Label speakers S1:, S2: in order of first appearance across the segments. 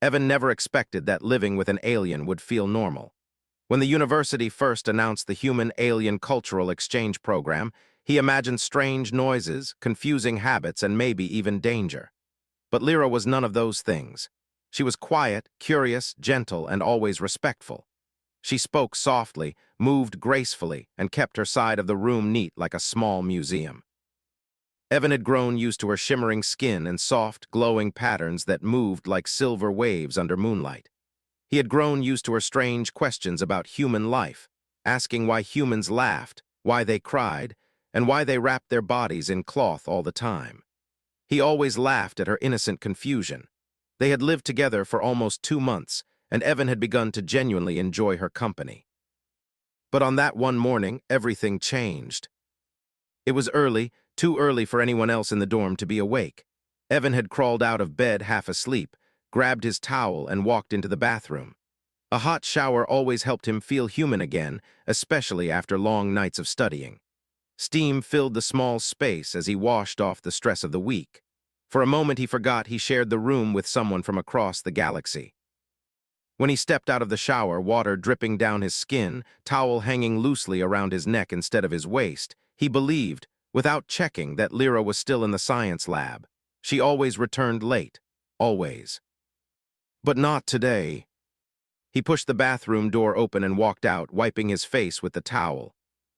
S1: Evan never expected that living with an alien would feel normal. When the university first announced the Human-Alien Cultural Exchange Program, he imagined strange noises, confusing habits, and maybe even danger. But Lyra was none of those things. She was quiet, curious, gentle, and always respectful. She spoke softly, moved gracefully, and kept her side of the room neat like a small museum. Evan had grown used to her shimmering skin and soft, glowing patterns that moved like silver waves under moonlight. He had grown used to her strange questions about human life, asking why humans laughed, why they cried, and why they wrapped their bodies in cloth all the time. He always laughed at her innocent confusion. They had lived together for almost 2 months, and Evan had begun to genuinely enjoy her company. But on that one morning, everything changed. It was early, too early for anyone else in the dorm to be awake. Evan had crawled out of bed half asleep, grabbed his towel, and walked into the bathroom. A hot shower always helped him feel human again, especially after long nights of studying. Steam filled the small space as he washed off the stress of the week. For a moment he forgot he shared the room with someone from across the galaxy. When he stepped out of the shower, water dripping down his skin, towel hanging loosely around his neck instead of his waist, he believed, without checking, that Lyra was still in the science lab. She always returned late. Always. But not today. He pushed the bathroom door open and walked out, wiping his face with the towel.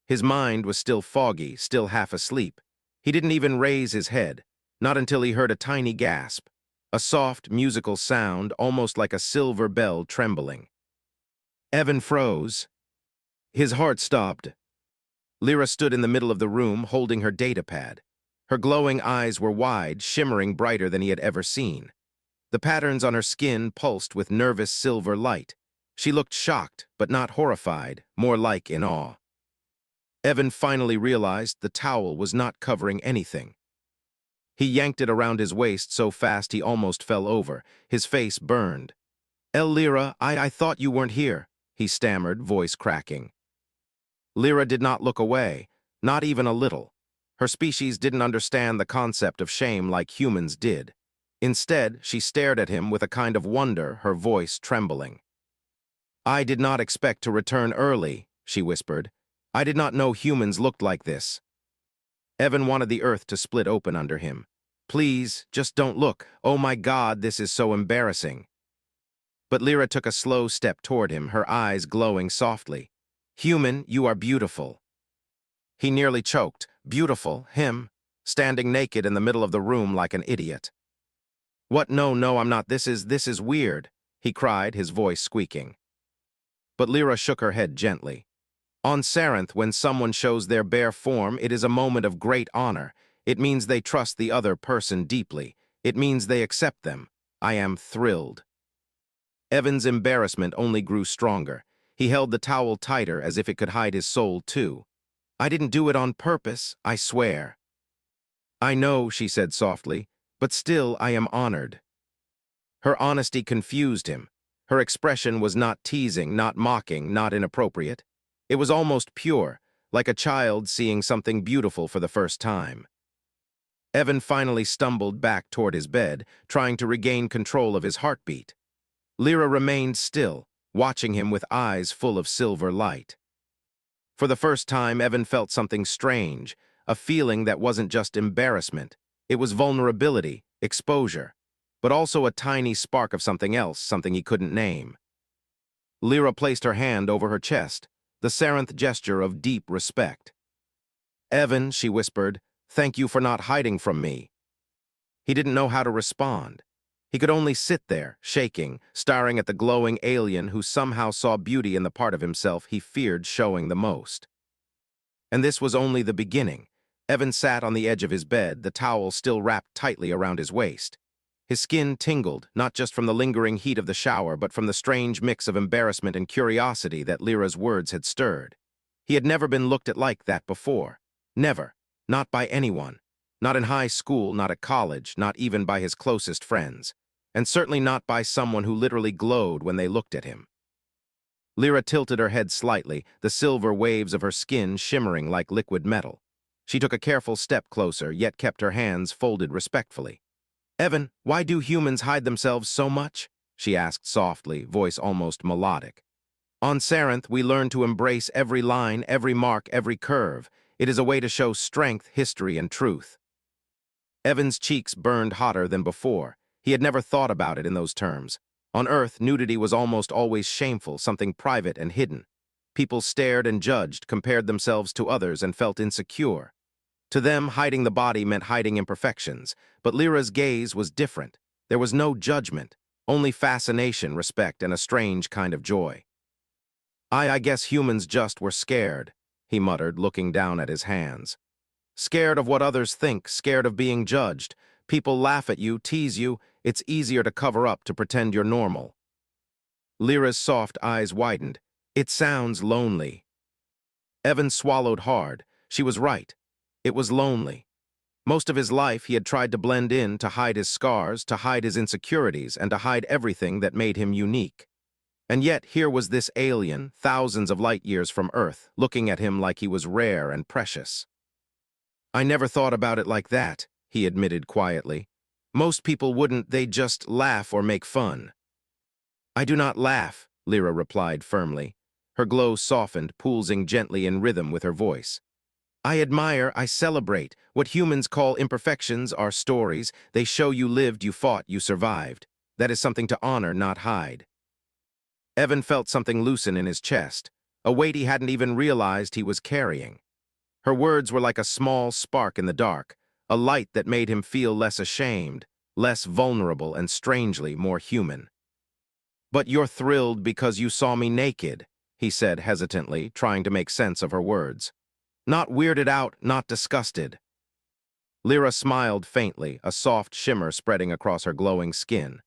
S1: His mind was still foggy, still half asleep. He didn't even raise his head, not until he heard a tiny gasp, a soft, musical sound, almost like a silver bell trembling. Evan froze. His heart stopped. Lyra stood in the middle of the room, holding her datapad. Her glowing eyes were wide, shimmering brighter than he had ever seen. The patterns on her skin pulsed with nervous silver light. She looked shocked, but not horrified, more like in awe. Evan finally realized the towel was not covering anything. He yanked it around his waist so fast he almost fell over. His face burned. Lyra, I thought you weren't here," he stammered, voice cracking. Lyra did not look away, not even a little. Her species didn't understand the concept of shame like humans did. Instead, she stared at him with a kind of wonder, her voice trembling. "I did not expect to return early," she whispered. "I did not know humans looked like this." Evan wanted the earth to split open under him. "Please, just don't look. Oh my God, this is so embarrassing." But Lyra took a slow step toward him, her eyes glowing softly. "Human, you are beautiful." He nearly choked. Beautiful, him, standing naked in the middle of the room like an idiot. "What? No, I'm not. This is weird," he cried, his voice squeaking. But Lyra shook her head gently. "On Sarenth, when someone shows their bare form, it is a moment of great honor. It means they trust the other person deeply. It means they accept them. I am thrilled." Evan's embarrassment only grew stronger. He held the towel tighter as if it could hide his soul too. "I didn't do it on purpose, I swear." "I know," she said softly, "but still I am honored." Her honesty confused him. Her expression was not teasing, not mocking, not inappropriate. It was almost pure, like a child seeing something beautiful for the first time. Evan finally stumbled back toward his bed, trying to regain control of his heartbeat. Lyra remained still, watching him with eyes full of silver light. For the first time, Evan felt something strange, a feeling that wasn't just embarrassment. It was vulnerability, exposure, but also a tiny spark of something else, something he couldn't name. Lyra placed her hand over her chest, the Sarenth gesture of deep respect. "Evan," she whispered, "thank you for not hiding from me." He didn't know how to respond. He could only sit there, shaking, staring at the glowing alien who somehow saw beauty in the part of himself he feared showing the most. And this was only the beginning. Evan sat on the edge of his bed, the towel still wrapped tightly around his waist. His skin tingled, not just from the lingering heat of the shower, but from the strange mix of embarrassment and curiosity that Lyra's words had stirred. He had never been looked at like that before. Never. Not by anyone. Not in high school, not at college, not even by his closest friends. And certainly not by someone who literally glowed when they looked at him. Lyra tilted her head slightly, the silver waves of her skin shimmering like liquid metal. She took a careful step closer, yet kept her hands folded respectfully. "Evan, why do humans hide themselves so much?" she asked softly, voice almost melodic. On Sarenth, we learn to embrace every line, every mark, every curve. It is a way to show strength, history, and truth. Evan's cheeks burned hotter than before. He had never thought about it in those terms. On Earth, nudity was almost always shameful, something private and hidden. People stared and judged, compared themselves to others, and felt insecure. To them, hiding the body meant hiding imperfections, but Lyra's gaze was different. There was no judgment, only fascination, respect, and a strange kind of joy. I guess humans just were scared, he muttered, looking down at his hands. Scared of what others think, scared of being judged. People laugh at you, tease you. It's easier to cover up, to pretend you're normal. Lyra's soft eyes widened. It sounds lonely. Evan swallowed hard. She was right. It was lonely. Most of his life he had tried to blend in, to hide his scars, to hide his insecurities, and to hide everything that made him unique. And yet here was this alien, thousands of light years from Earth, looking at him like he was rare and precious. I never thought about it like that, he admitted quietly. Most people wouldn't, they'd just laugh or make fun. I do not laugh, Lyra replied firmly. Her glow softened, pulsing gently in rhythm with her voice. I admire, I celebrate. What humans call imperfections are stories. They show you lived, you fought, you survived. That is something to honor, not hide. Evan felt something loosen in his chest, a weight he hadn't even realized he was carrying. Her words were like a small spark in the dark, a light that made him feel less ashamed, less vulnerable, and strangely more human. But you're thrilled because you saw me naked, he said hesitantly, trying to make sense of her words. Not weirded out, not disgusted. Lyra smiled faintly, a soft shimmer spreading across her glowing skin.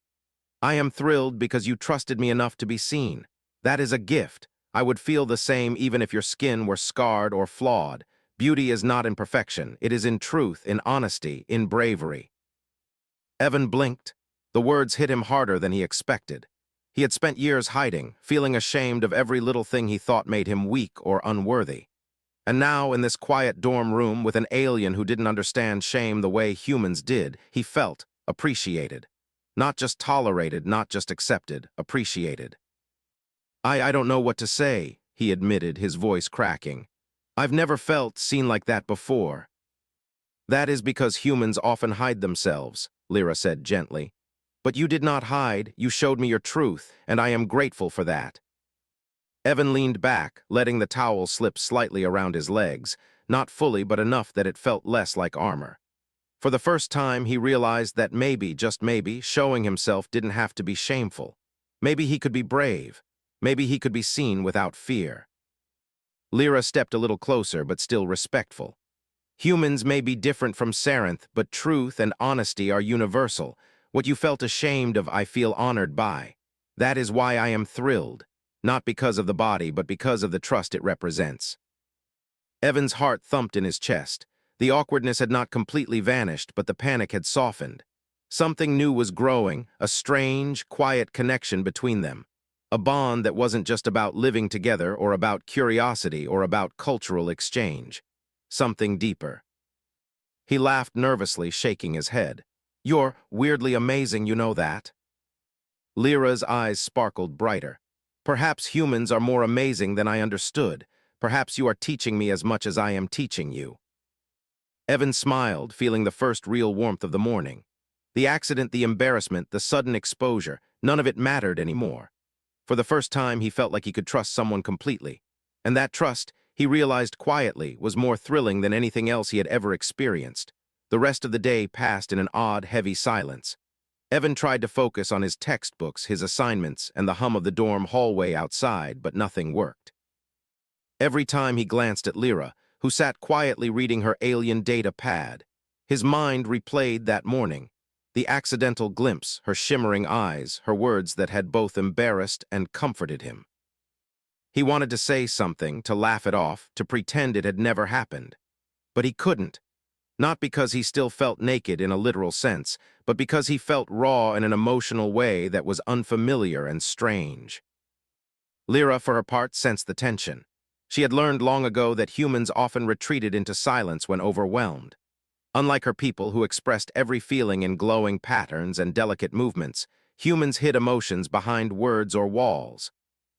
S1: I am thrilled because you trusted me enough to be seen. That is a gift. I would feel the same even if your skin were scarred or flawed. Beauty is not in perfection. It is in truth, in honesty, in bravery. Evan blinked. The words hit him harder than he expected. He had spent years hiding, feeling ashamed of every little thing he thought made him weak or unworthy. And now, in this quiet dorm room with an alien who didn't understand shame the way humans did, he felt appreciated. Not just tolerated, not just accepted, appreciated. I don't know what to say, he admitted, his voice cracking. I've never felt seen like that before. That is because humans often hide themselves, Lyra said gently. But you did not hide, you showed me your truth, and I am grateful for that. Evan leaned back, letting the towel slip slightly around his legs, not fully but enough that it felt less like armor. For the first time, he realized that maybe, just maybe, showing himself didn't have to be shameful. Maybe he could be brave. Maybe he could be seen without fear. Lyra stepped a little closer, but still respectful. Humans may be different from Sarenth, but truth and honesty are universal. What you felt ashamed of, I feel honored by. That is why I am thrilled. Not because of the body, but because of the trust it represents. Evan's heart thumped in his chest. The awkwardness had not completely vanished, but the panic had softened. Something new was growing, a strange, quiet connection between them. A bond that wasn't just about living together or about curiosity or about cultural exchange. Something deeper. He laughed nervously, shaking his head. You're weirdly amazing, you know that? Lyra's eyes sparkled brighter. Perhaps humans are more amazing than I understood. Perhaps you are teaching me as much as I am teaching you. Evan smiled, feeling the first real warmth of the morning. The accident, the embarrassment, the sudden exposure, none of it mattered anymore. For the first time, he felt like he could trust someone completely. And that trust, he realized quietly, was more thrilling than anything else he had ever experienced. The rest of the day passed in an odd, heavy silence. Evan tried to focus on his textbooks, his assignments, and the hum of the dorm hallway outside, but nothing worked. Every time he glanced at Lyra, who sat quietly reading her alien data pad, his mind replayed that morning. The accidental glimpse, her shimmering eyes, her words that had both embarrassed and comforted him. He wanted to say something, to laugh it off, to pretend it had never happened. But he couldn't. Not because he still felt naked in a literal sense, but because he felt raw in an emotional way that was unfamiliar and strange. Lyra, for her part, sensed the tension. She had learned long ago that humans often retreated into silence when overwhelmed. Unlike her people who expressed every feeling in glowing patterns and delicate movements, Humans hid emotions behind words or walls.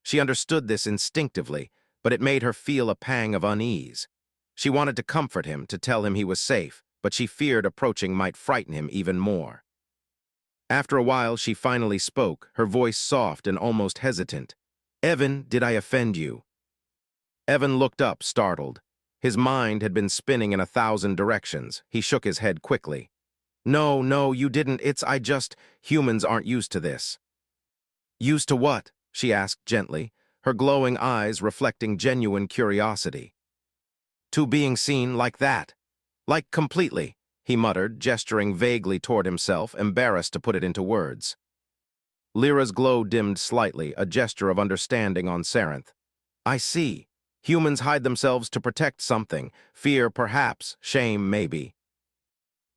S1: She understood this instinctively, but it made her feel a pang of unease. She wanted to comfort him, to tell him he was safe, but she feared approaching might frighten him even more. After a while, she finally spoke, her voice soft and almost hesitant. "Evan, did I offend you?" Evan looked up, startled. His mind had been spinning in 1,000 directions. He shook his head quickly. "No, no, you didn't. Humans aren't used to this." "Used to what?" she asked gently, her glowing eyes reflecting genuine curiosity. "To being seen like that. Like completely," he muttered, gesturing vaguely toward himself, embarrassed to put it into words. Lyra's glow dimmed slightly, a gesture of understanding on Sarenth. "I see. Humans hide themselves to protect something. Fear, perhaps. Shame, maybe."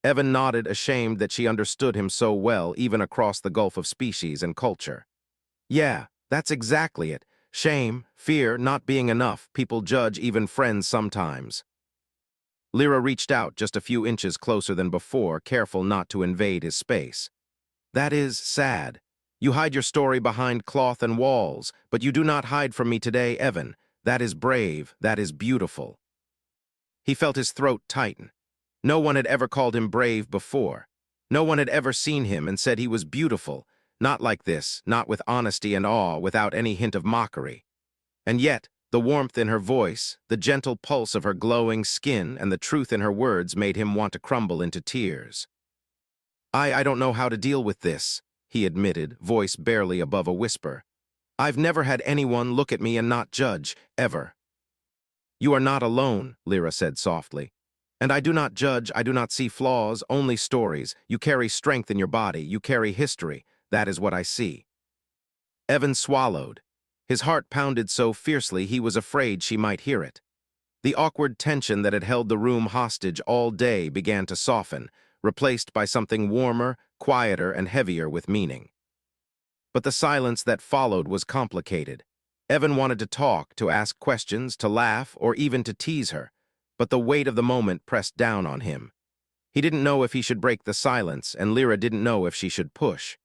S1: Evan nodded, ashamed that she understood him so well, even across the gulf of species and culture. "Yeah, that's exactly it. Shame, fear, not being enough. People judge even friends sometimes." Lyra reached out just a few inches closer than before, careful not to invade his space. "That is sad. You hide your story behind cloth and walls, but you do not hide from me today, Evan. That is brave, that is beautiful." He felt his throat tighten. No one had ever called him brave before. No one had ever seen him and said he was beautiful. Not like this, not with honesty and awe, without any hint of mockery. And yet, the warmth in her voice, the gentle pulse of her glowing skin, and the truth in her words made him want to crumble into tears. I don't know how to deal with this," he admitted, voice barely above a whisper. "I've never had anyone look at me and not judge, ever." "You are not alone," Lyra said softly. "And I do not judge, I do not see flaws, only stories. You carry strength in your body, you carry history. That is what I see." Evan swallowed. His heart pounded so fiercely he was afraid she might hear it. The awkward tension that had held the room hostage all day began to soften, replaced by something warmer, quieter, and heavier with meaning. But the silence that followed was complicated. Evan wanted to talk, to ask questions, to laugh, or even to tease her, but the weight of the moment pressed down on him. He didn't know if he should break the silence, and Lyra didn't know if she should push.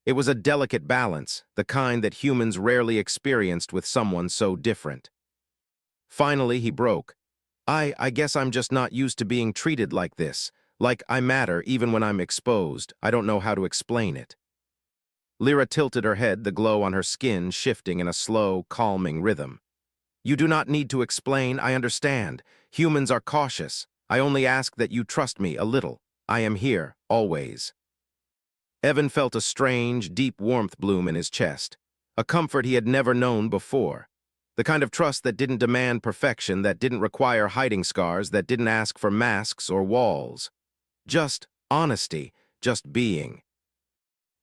S1: It was a delicate balance, the kind that humans rarely experienced with someone so different. Finally, he broke. I guess I'm just not used to being treated like this. Like I matter even when I'm exposed. I don't know how to explain it." Lyra tilted her head, the glow on her skin shifting in a slow, calming rhythm. "You do not need to explain, I understand. Humans are cautious. I only ask that you trust me a little. I am here, always." Evan felt a strange, deep warmth bloom in his chest, a comfort he had never known before. The kind of trust that didn't demand perfection, that didn't require hiding scars, that didn't ask for masks or walls. Just honesty, just being.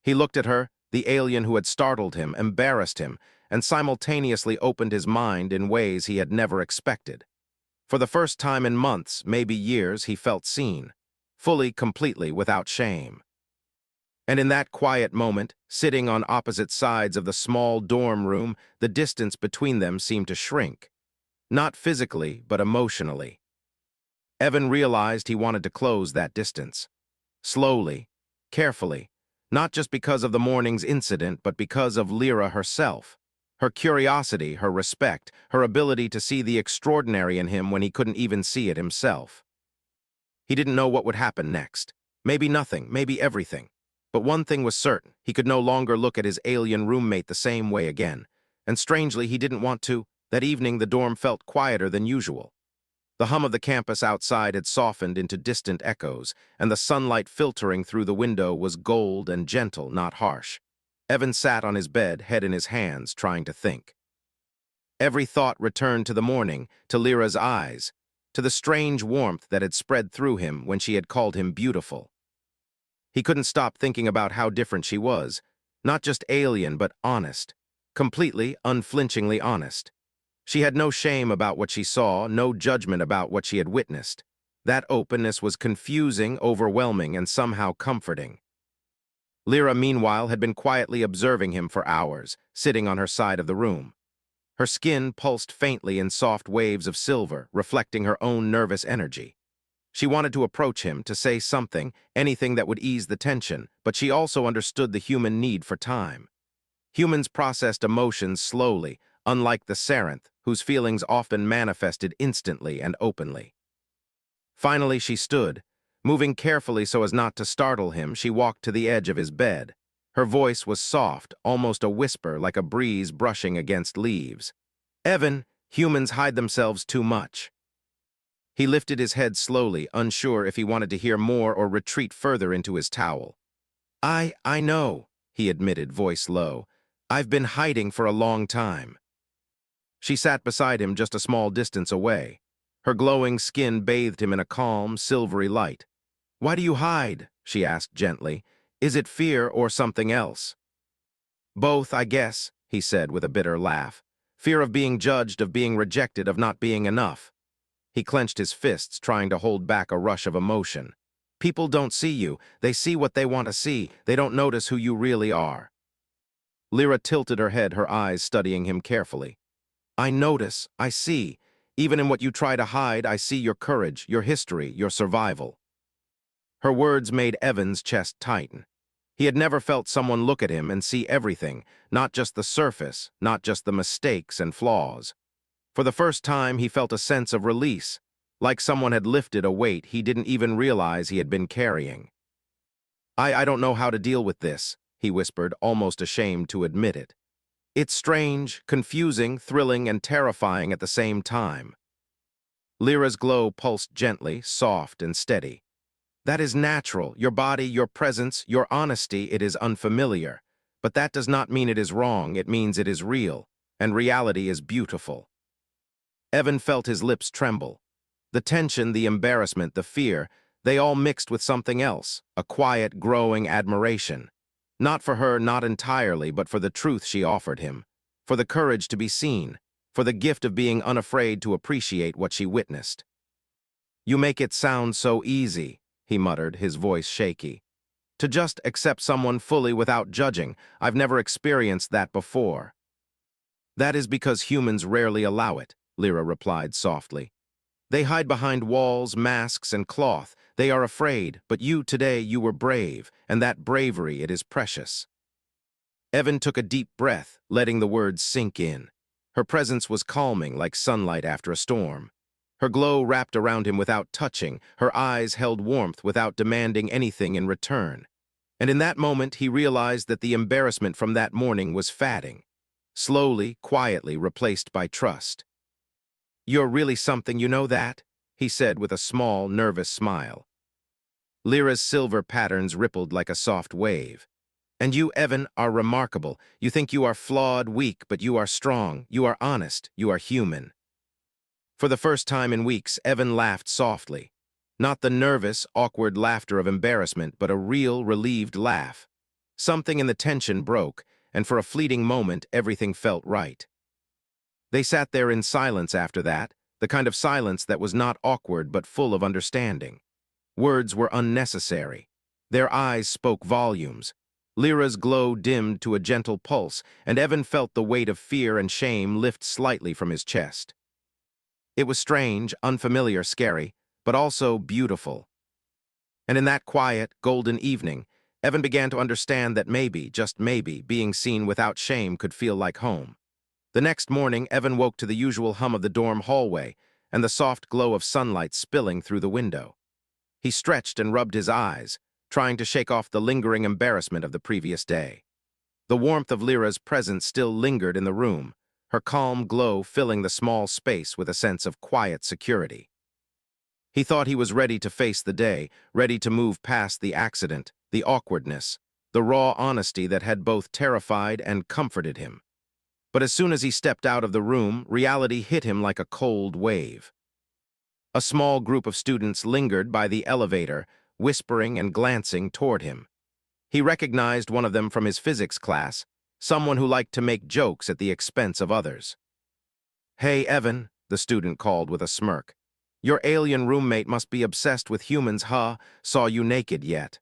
S1: He looked at her, the alien who had startled him, embarrassed him, and simultaneously opened his mind in ways he had never expected. For the first time in months, maybe years, he felt seen, fully, completely, without shame. And in that quiet moment, sitting on opposite sides of the small dorm room, the distance between them seemed to shrink. Not physically, but emotionally. Evan realized he wanted to close that distance. Slowly, carefully, not just because of the morning's incident, but because of Lyra herself. Her curiosity, her respect, her ability to see the extraordinary in him when he couldn't even see it himself. He didn't know what would happen next. Maybe nothing, maybe everything. But one thing was certain, he could no longer look at his alien roommate the same way again. And strangely, he didn't want to. That evening, the dorm felt quieter than usual. The hum of the campus outside had softened into distant echoes, and the sunlight filtering through the window was gold and gentle, not harsh. Evan sat on his bed, head in his hands, trying to think. Every thought returned to the morning, to Lyra's eyes, to the strange warmth that had spread through him when she had called him beautiful. He couldn't stop thinking about how different she was, not just alien, but honest, completely, unflinchingly honest. She had no shame about what she saw, no judgment about what she had witnessed. That openness was confusing, overwhelming, and somehow comforting. Lyra, meanwhile, had been quietly observing him for hours, sitting on her side of the room. Her skin pulsed faintly in soft waves of silver, reflecting her own nervous energy. She wanted to approach him, to say something, anything that would ease the tension, but she also understood the human need for time. Humans processed emotions slowly, unlike the Sarenth, whose feelings often manifested instantly and openly. Finally, she stood. Moving carefully so as not to startle him, she walked to the edge of his bed. Her voice was soft, almost a whisper, like a breeze brushing against leaves. "Evan, humans hide themselves too much." He lifted his head slowly, unsure if he wanted to hear more or retreat further into his towel. I know," he admitted, voice low. "I've been hiding for a long time." She sat beside him just a small distance away. Her glowing skin bathed him in a calm, silvery light. "Why do you hide?" she asked gently. "Is it fear or something else?" "Both, I guess," he said with a bitter laugh. "Fear of being judged, of being rejected, of not being enough." He clenched his fists, trying to hold back a rush of emotion. "People don't see you. They see what they want to see. They don't notice who you really are." Lyra tilted her head, her eyes studying him carefully. "I notice, I see. Even in what you try to hide, I see your courage, your history, your survival." Her words made Evan's chest tighten. He had never felt someone look at him and see everything, not just the surface, not just the mistakes and flaws. For the first time, he felt a sense of release, like someone had lifted a weight he didn't even realize he had been carrying. I don't know how to deal with this," he whispered, almost ashamed to admit it. "It's strange, confusing, thrilling, and terrifying at the same time." Lyra's glow pulsed gently, soft and steady. "That is natural. Your body, your presence, your honesty, it is unfamiliar. But that does not mean it is wrong. It means it is real. And reality is beautiful." Evan felt his lips tremble. The tension, the embarrassment, the fear, they all mixed with something else, a quiet, growing admiration. Not for her, not entirely, but for the truth she offered him, for the courage to be seen, for the gift of being unafraid to appreciate what she witnessed. "You make it sound so easy," he muttered, his voice shaky. "To just accept someone fully without judging. I've never experienced that before." "That is because humans rarely allow it," Lyra replied softly. "They hide behind walls, masks, and cloth. They are afraid, but you today, you were brave, and that bravery, it is precious." Evan took a deep breath, letting the words sink in. Her presence was calming, like sunlight after a storm. Her glow wrapped around him without touching, her eyes held warmth without demanding anything in return. And in that moment, he realized that the embarrassment from that morning was fading, slowly, quietly replaced by trust. "You're really something, you know that?" he said with a small, nervous smile. Lyra's silver patterns rippled like a soft wave. "And you, Evan, are remarkable. You think you are flawed, weak, but you are strong, you are honest, you are human." For the first time in weeks, Evan laughed softly. Not the nervous, awkward laughter of embarrassment, but a real, relieved laugh. Something in the tension broke, and for a fleeting moment, everything felt right. They sat there in silence after that, the kind of silence that was not awkward but full of understanding. Words were unnecessary. Their eyes spoke volumes. Lyra's glow dimmed to a gentle pulse, and Evan felt the weight of fear and shame lift slightly from his chest. It was strange, unfamiliar, scary, but also beautiful. And in that quiet, golden evening, Evan began to understand that maybe, just maybe, being seen without shame could feel like home. The next morning, Evan woke to the usual hum of the dorm hallway and the soft glow of sunlight spilling through the window. He stretched and rubbed his eyes, trying to shake off the lingering embarrassment of the previous day. The warmth of Lyra's presence still lingered in the room, her calm glow filling the small space with a sense of quiet security. He thought he was ready to face the day, ready to move past the accident, the awkwardness, the raw honesty that had both terrified and comforted him. But as soon as he stepped out of the room, reality hit him like a cold wave. A small group of students lingered by the elevator, whispering and glancing toward him. He recognized one of them from his physics class, someone who liked to make jokes at the expense of others. "Hey, Evan," the student called with a smirk. "Your alien roommate must be obsessed with humans, huh? Saw you naked yet?"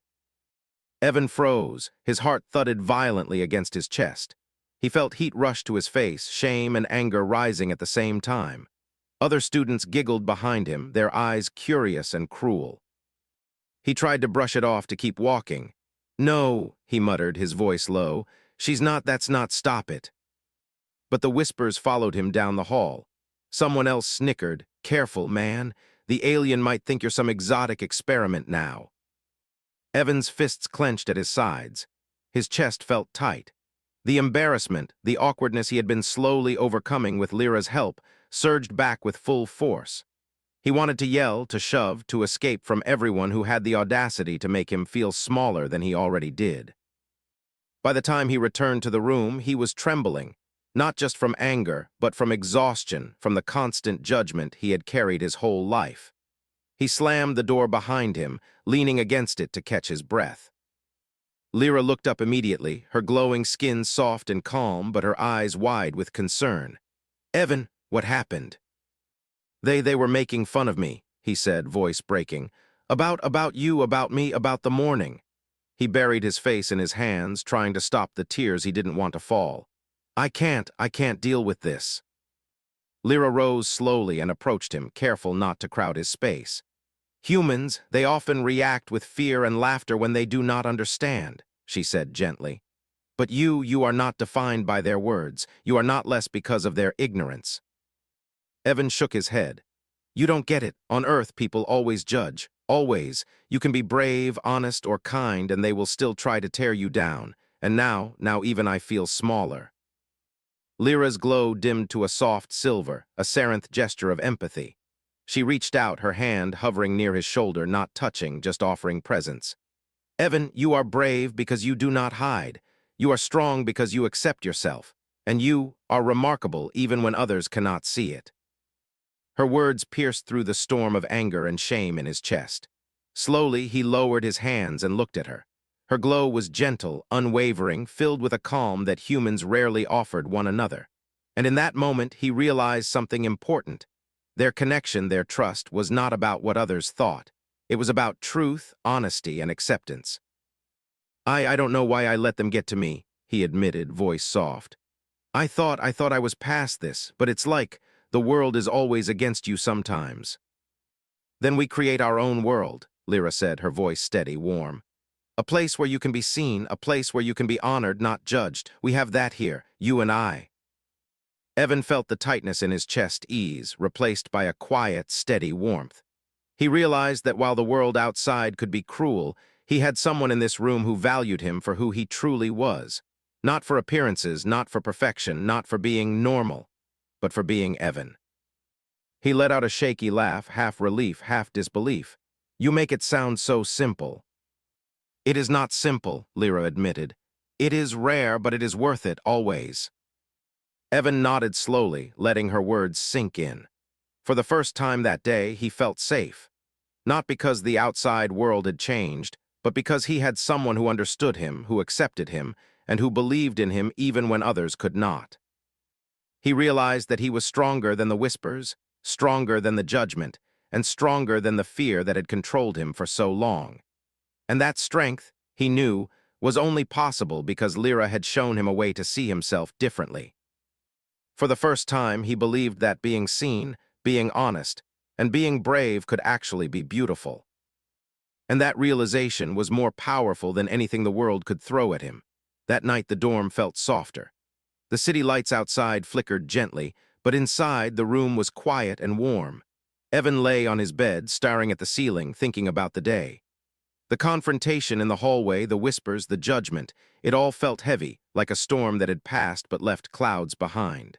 S1: Evan froze, his heart thudded violently against his chest. He felt heat rush to his face, shame and anger rising at the same time. Other students giggled behind him, their eyes curious and cruel. He tried to brush it off to keep walking. "No," he muttered, his voice low. "She's not, that's not, stop it." But the whispers followed him down the hall. Someone else snickered, "Careful, man. The alien might think you're some exotic experiment now." Evan's fists clenched at his sides. His chest felt tight. The embarrassment, the awkwardness he had been slowly overcoming with Lyra's help, surged back with full force. He wanted to yell, to shove, to escape from everyone who had the audacity to make him feel smaller than he already did. By the time he returned to the room, he was trembling, not just from anger, but from exhaustion, from the constant judgment he had carried his whole life. He slammed the door behind him, leaning against it to catch his breath. Lyra looked up immediately, her glowing skin soft and calm, but her eyes wide with concern. "Evan, what happened?" They were making fun of me," he said, voice breaking. About you, about me, about the morning." He buried his face in his hands, trying to stop the tears he didn't want to fall. I can't deal with this." Lyra rose slowly and approached him, careful not to crowd his space. "Humans, they often react with fear and laughter when they do not understand," she said gently. "But you are not defined by their words. You are not less because of their ignorance." Evan shook his head. "You don't get it. On Earth, people always judge. Always. You can be brave, honest, or kind, and they will still try to tear you down. And now even I feel smaller." Lyra's glow dimmed to a soft silver, a Sarenth gesture of empathy. She reached out, her hand hovering near his shoulder, not touching, just offering presence. "Evan, you are brave because you do not hide. You are strong because you accept yourself. And you are remarkable even when others cannot see it." Her words pierced through the storm of anger and shame in his chest. Slowly, he lowered his hands and looked at her. Her glow was gentle, unwavering, filled with a calm that humans rarely offered one another. And in that moment, he realized something important. Their connection, their trust, was not about what others thought. It was about truth, honesty, and acceptance. I don't know why I let them get to me," he admitted, voice soft. I thought I was past this, but it's like the world is always against you sometimes." "Then we create our own world," Lyra said, her voice steady, warm. "A place where you can be seen, a place where you can be honored, not judged. We have that here, you and I." Evan felt the tightness in his chest ease, replaced by a quiet, steady warmth. He realized that while the world outside could be cruel, he had someone in this room who valued him for who he truly was. Not for appearances, not for perfection, not for being normal, but for being Evan. He let out a shaky laugh, half relief, half disbelief. "You make it sound so simple." "It is not simple," Lyra admitted. "It is rare, but it is worth it, always." Evan nodded slowly, letting her words sink in. For the first time that day, he felt safe. Not because the outside world had changed, but because he had someone who understood him, who accepted him, and who believed in him even when others could not. He realized that he was stronger than the whispers, stronger than the judgment, and stronger than the fear that had controlled him for so long. And that strength, he knew, was only possible because Lyra had shown him a way to see himself differently. For the first time, he believed that being seen, being honest, and being brave could actually be beautiful. And that realization was more powerful than anything the world could throw at him. That night the dorm felt softer. The city lights outside flickered gently, but inside the room was quiet and warm. Evan lay on his bed, staring at the ceiling, thinking about the day. The confrontation in the hallway, the whispers, the judgment, it all felt heavy, like a storm that had passed but left clouds behind.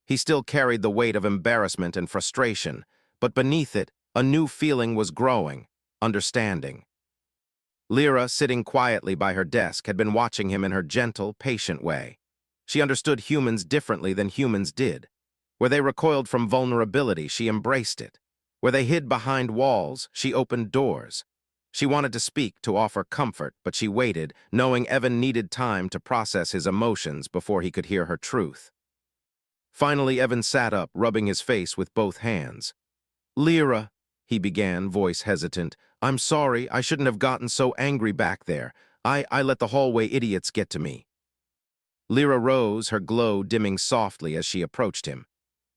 S1: He still carried the weight of embarrassment and frustration, but beneath it, a new feeling was growing, understanding. Lyra, sitting quietly by her desk, had been watching him in her gentle, patient way. She understood humans differently than humans did. Where they recoiled from vulnerability, she embraced it. Where they hid behind walls, she opened doors. She wanted to speak, to offer comfort, but she waited, knowing Evan needed time to process his emotions before he could hear her truth. Finally, Evan sat up, rubbing his face with both hands. "Lyra," he began, voice hesitant, "I'm sorry, I shouldn't have gotten so angry back there. I let the hallway idiots get to me." Lyra rose, her glow dimming softly as she approached him.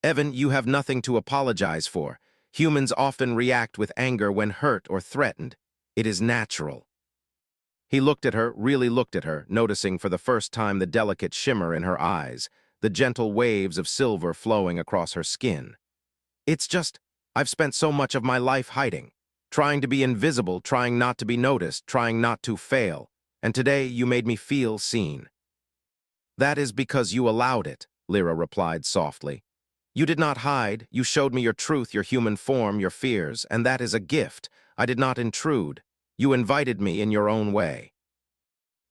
S1: Evan, you have nothing to apologize for. Humans often react with anger when hurt or threatened. It is natural. He looked at her, really looked at her, noticing for the first time the delicate shimmer in her eyes, the gentle waves of silver flowing across her skin. It's just, I've spent so much of my life hiding, trying to be invisible, trying not to be noticed, trying not to fail, and today you made me feel seen. That is because you allowed it, Lyra replied softly. You did not hide, you showed me your truth, your human form, your fears, and that is a gift. I did not intrude. You invited me in your own way.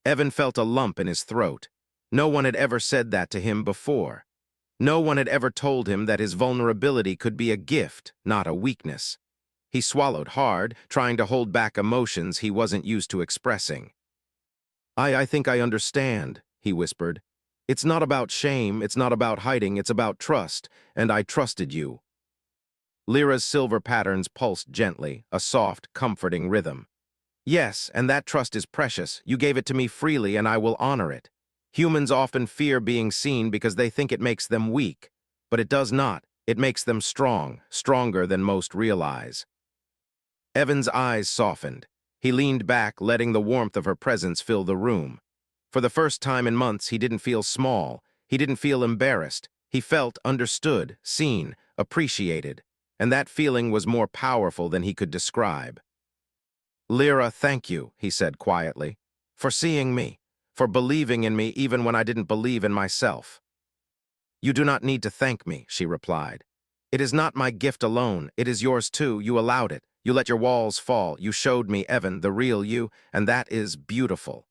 S1: Evan felt a lump in his throat. No one had ever said that to him before. No one had ever told him that his vulnerability could be a gift, not a weakness. He swallowed hard, trying to hold back emotions he wasn't used to expressing. I think I understand, he whispered. It's not about shame, it's not about hiding, it's about trust, and I trusted you. Lyra's silver patterns pulsed gently, a soft, comforting rhythm. Yes, and that trust is precious. You gave it to me freely, and I will honor it. Humans often fear being seen because they think it makes them weak, but it does not. It makes them strong, stronger than most realize. Evan's eyes softened. He leaned back, letting the warmth of her presence fill the room. For the first time in months, he didn't feel small. He didn't feel embarrassed. He felt understood, seen, appreciated, and that feeling was more powerful than he could describe. Lyra, thank you, he said quietly, for seeing me, for believing in me even when I didn't believe in myself. You do not need to thank me, she replied. It is not my gift alone, it is yours too. You allowed it. You let your walls fall. You showed me, Evan, the real you, and that is beautiful.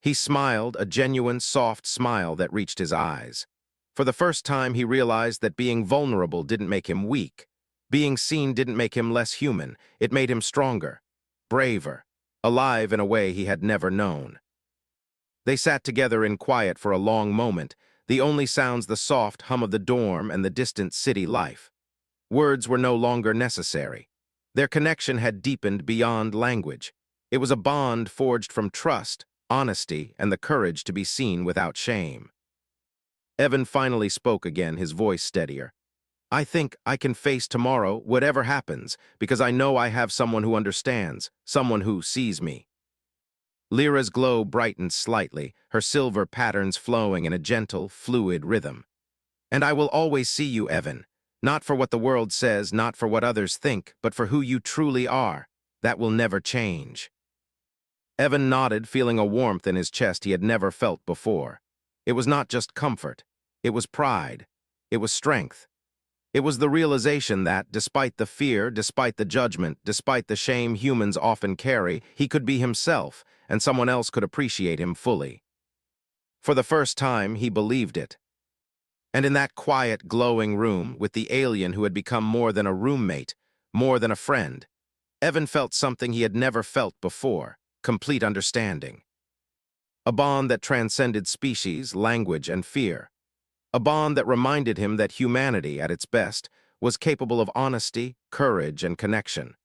S1: He smiled, a genuine, soft smile that reached his eyes. For the first time, he realized that being vulnerable didn't make him weak. Being seen didn't make him less human. It made him stronger, braver, alive in a way he had never known. They sat together in quiet for a long moment, the only sounds the soft hum of the dorm and the distant city life. Words were no longer necessary. Their connection had deepened beyond language. It was a bond forged from trust, honesty, and the courage to be seen without shame. Evan finally spoke again, his voice steadier. I think I can face tomorrow, whatever happens, because I know I have someone who understands, someone who sees me. Lyra's glow brightened slightly, her silver patterns flowing in a gentle, fluid rhythm. And I will always see you, Evan. Not for what the world says, not for what others think, but for who you truly are. That will never change. Evan nodded, feeling a warmth in his chest he had never felt before. It was not just comfort. It was pride. It was strength. It was the realization that, despite the fear, despite the judgment, despite the shame humans often carry, he could be himself, and someone else could appreciate him fully. For the first time, he believed it. And in that quiet, glowing room, with the alien who had become more than a roommate, more than a friend, Evan felt something he had never felt before, complete understanding. A bond that transcended species, language, and fear. A bond that reminded him that humanity, at its best, was capable of honesty, courage, and connection.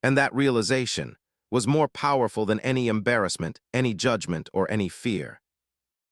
S1: And that realization was more powerful than any embarrassment, any judgment, or any fear.